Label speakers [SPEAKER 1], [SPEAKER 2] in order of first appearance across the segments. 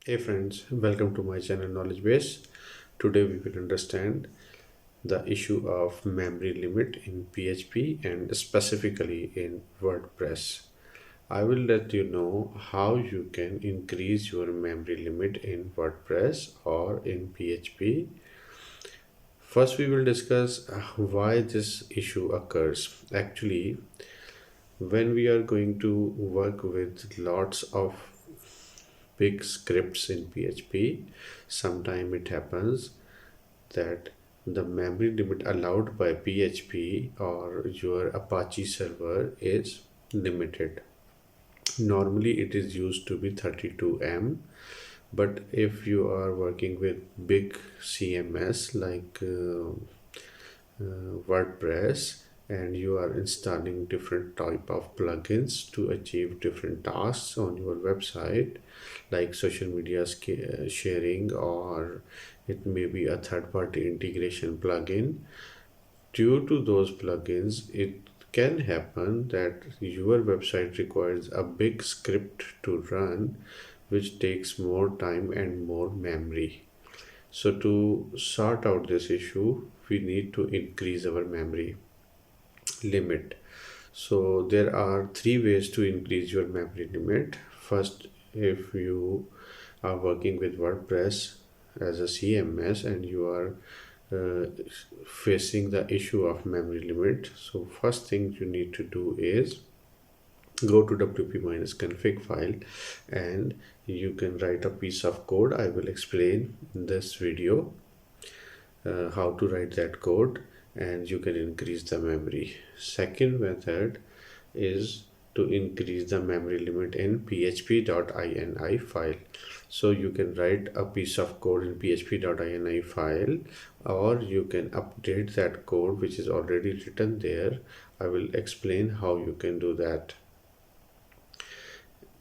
[SPEAKER 1] Hey friends, welcome to my channel Knowledge Base. Today we will understand the issue of memory limit in PHP and specifically in WordPress. I will let you know how you can increase your memory limit in WordPress or in PHP. First, we will discuss why this issue occurs. Actually, when we are going to work with lots of big scripts in PHP, sometime it happens that the memory limit allowed by PHP or your Apache server is limited. Normally it is used to be 32 M, but if you are working with big CMS like WordPress, and you are installing different type of plugins to achieve different tasks on your website, like social media sharing, or it may be a third-party integration plugin. Due to those plugins, it can happen that your website requires a big script to run, which takes more time and more memory. So to sort out this issue, we need to increase our memory limit. So there are three ways to increase your memory limit. First, if you are working with WordPress as a CMS and you are uh, facing the issue of memory limit, so first thing you need to do is go to wp-config file, and you can write a piece of code. I will explain in this video how to write that code, and you can increase the memory. Second method is to increase the memory limit in php.ini file. So you can write a piece of code in php.ini file, or you can update that code which is already written there. I will explain how you can do that.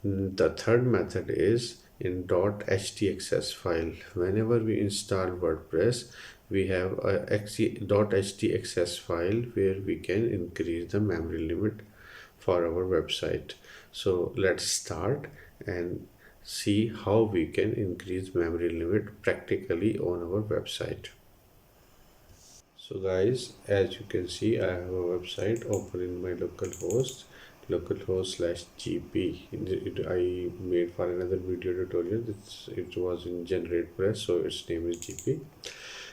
[SPEAKER 1] The third method is in .htaccess file. Whenever we install WordPress, we have a .htaccess file where we can increase the memory limit for our website. So let's start and see how we can increase memory limit practically on our website. So guys, as you can see, I have a website open in my localhost/gp. I made for another video tutorial. It was in GeneratePress, so its name is gp.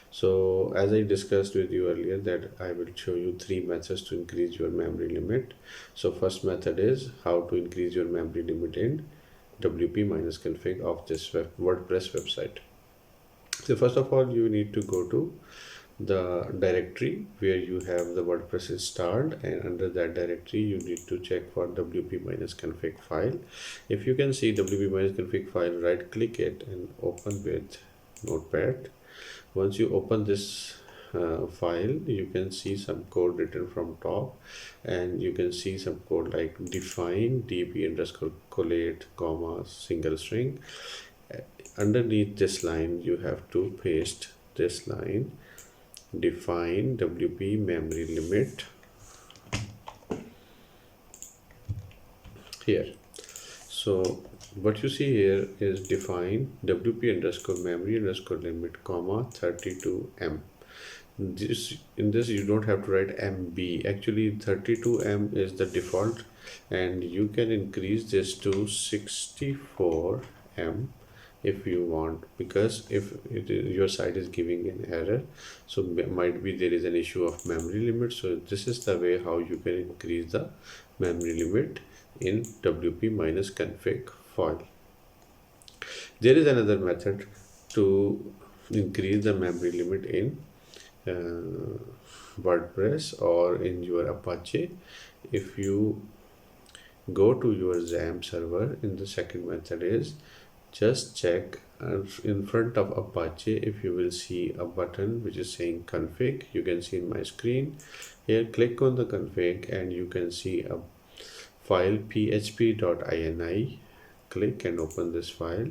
[SPEAKER 1] So as I discussed with you earlier, that I will show you three methods to increase your memory limit. So first method is how to increase your memory limit in wp-config of this WordPress website. So first of all, you need to go to the directory where you have the WordPress installed, and under that directory you need to check for wp-config file. If you can see wp-config file, right click it and open with Notepad. Once you open this file, you can see some code written from top, and you can see some code like define db_collate comma single string. Underneath this line you have to paste this line, define wp memory limit here. So what you see here is define wp_memory_limit comma 32M. In this you don't have to write MB. Actually 32M is the default, and you can increase this to 64M if you want, because if your site is giving an error, so might be there is an issue of memory limit. So this is the way how you can increase the memory limit in wp-config file. There is another method to increase the memory limit in WordPress or in your Apache. If you go to your XAMPP server, in the second method is just check in front of Apache. If you will see a button which is saying config, you can see in my screen here, click on the config and you can see a file php.ini. Click and open this file.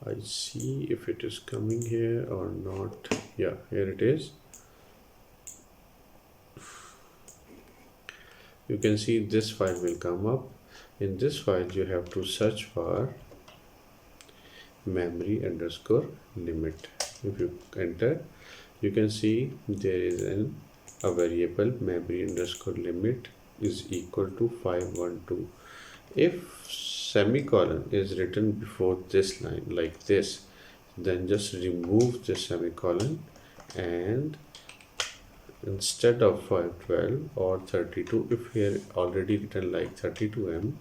[SPEAKER 1] I see if it is coming here or not. Yeah, here it is. You can see this file will come up. In this file you have to search for memory underscore limit. If you enter, you can see there is a variable memory underscore limit is equal to 512. If semicolon is written before this line like this, then just remove the semicolon, and instead of 512 or 32, if here already written like 32M,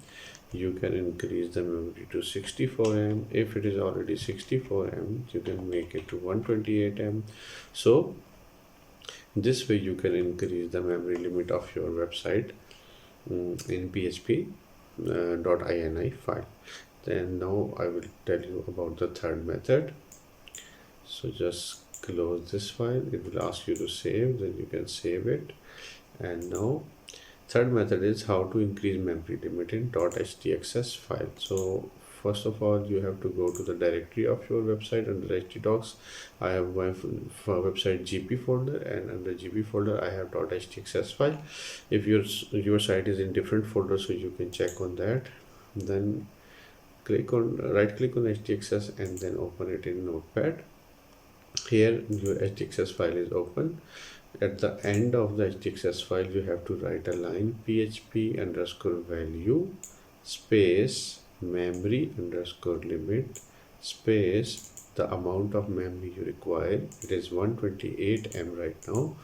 [SPEAKER 1] you can increase the memory to 64M. If it is already 64M, you can make it to 128M. So this way you can increase the memory limit of your website in php.ini file. Then now I will tell you about the third method. So just close this file. It will ask you to save, then you can save it. And now third method is how to increase memory limit in .htaccess file. So first of all, you have to go to the directory of your website under htdocs. I have my website gp folder, and under gp folder I have .htaccess file. If your site is in different folder, so you can check on that. Then right click on htaccess and then open it in notepad. Here your htaccess file is open. At the end of the htaccess file, you have to write a line php underscore value space memory underscore limit space the amount of memory you require. It is 128M right now.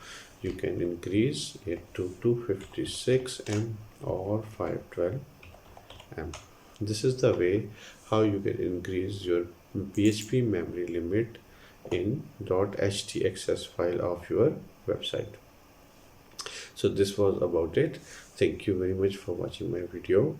[SPEAKER 1] You can increase it to 256M or 512M. This is the way how you can increase your PHP memory limit in .htaccess file of your website. So this was about it. Thank you very much for watching my video.